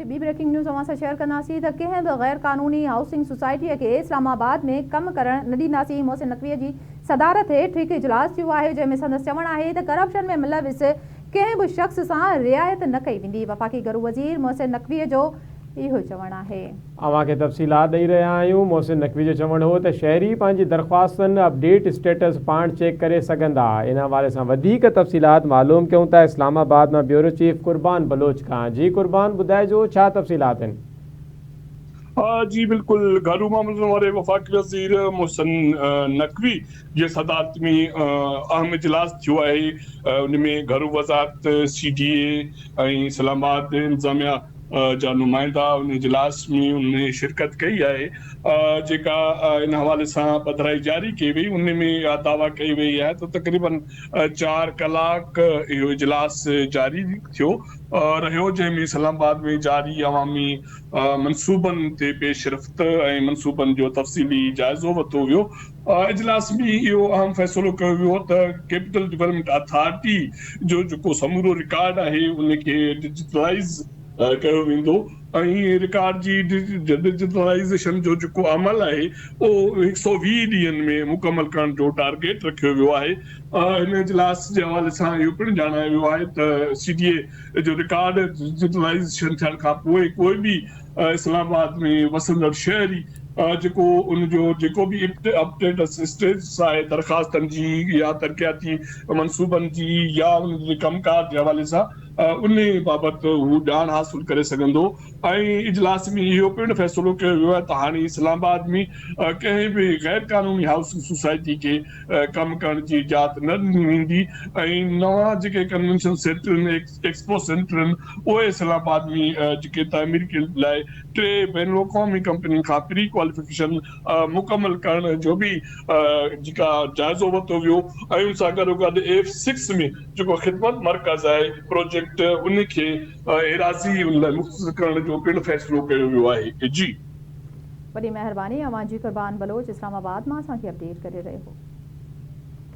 हिते ॿी breaking news अवां सां शेयर कंदासीं त कंहिं बि गैर क़ानूनी हाउसिंग सोसाइटीअ खे इस्लामाबाद में कमु करणु न ॾींदासीं। मोहसिन नक़वीअ जी सदारत हेठि हिकु इजलास थियो आहे जंहिंमें संदसि चवणु आहे त करप्शन में मुलविस कंहिं बि शख़्स सां रिआयत न कई वेंदी। वफ़ाक़ी घरू वज़ीर मोहसिन नक़वीअ जो इहो चवणु आहे। अवां खे तफ़सीलात ॾेई रहिया आहियूं। मोहसिन नक़वी जो चवणु हो त शहरी पंहिंजी दरख़्वास्तनि अपडेट स्टेटस पाण चेक करे सघंदा। इन हवाले सां वधीक तफ़सीलात मालूम कयूं था इस्लामाबाद मां ब्यूरो चीफ कुर्बान बलोच खां। जी कुर्बान, ॿुधाइजो छा तफ़सीलात आहिनि? जी बिल्कुल, घरू मामलों वारे वफ़ाक़ी वज़ीर मोहसिन नक़वी जे सदारत में अहम इजलास थियो आहे। उनमें घरू वज़ारत, CDA ऐं इस्लामाबाद इंतज़ामिया जा नुमाइंदा उन इजलास में उन शिरकत कई आहे। जेका इन हवाले सां पधराई जारी कई वई उनमें दावा कई वई आहे त तक़रीबन 4 कलाक इहो इजलास जारी थियो रहियो, जंहिंमें इस्लामाबाद में जारी अवामी मनसूबनि ते पेशरफ़्त ऐं मनसूबनि जो तफ़सीली जाइज़ो वरितो वियो। इजलास में इहो अहम फ़ैसिलो कयो वियो त कैपिटल डेवलपमेंट अथॉरिटी जो जेको समूरो रिकॉर्ड आहे उनखे डिजिटलाइज़ कयो वेंदो ऐं रिकॉर्ड जी डिजिटलाइज़ेशन जो जेको अमल आहे उहो 120 ॾींहंनि में मुकमल करण जो टारगेट रखियो वियो आहे। हिन इजलास जे हवाले सां इहो पिणु ॼाणायो वियो आहे त CDA जो रिकॉर्ड डिजिटलाइज़ेशन थियण खां पोइ कोई बि इस्लामाबाद में वसंदड़ शहरी जेको उनजो जेको बि अपडेट स्टेटस आहे दरख़्वास्तनि जी या तरक़ियाती मनसूबनि जी या उन जे कमकार जे हवाले सां उन बाबति हू ॼाण हासिल करे सघंदो। ऐं इजलास में इहो पिणु फ़ैसिलो कयो वियो आहे त हाणे इस्लामाबाद में कंहिं बि गैर क़ानूनी हाउसिंग सोसाइटी खे कमु करण जी इजाज़त न ॾिनी वेंदी ऐं नवां जेके कन्वेंशन सेंटर आहिनि, एक्सपो सेंटर आहिनि, उहे इस्लामाबाद में जेके तामीर करण लाइ 3 बैन अवी कंपनियुनि खां प्री क्वालिफिकेशन मुकमल करण जो बि जेका जाइज़ो वरितो वियो। ऐं उन सां गॾोगॾु F6 में जेको ख़िदमत मर्कज़ आहे प्रोजेक्ट उनखे एराज़ी उन लाइ मुख़्तसर करण जो पिणु फ़ैसिलो कयो वियो आहे। जी वॾी महिरबानी। अवां जी कुर्बान बलोच इस्लामाबाद मां असांखे अपडेट करे रहियो हो।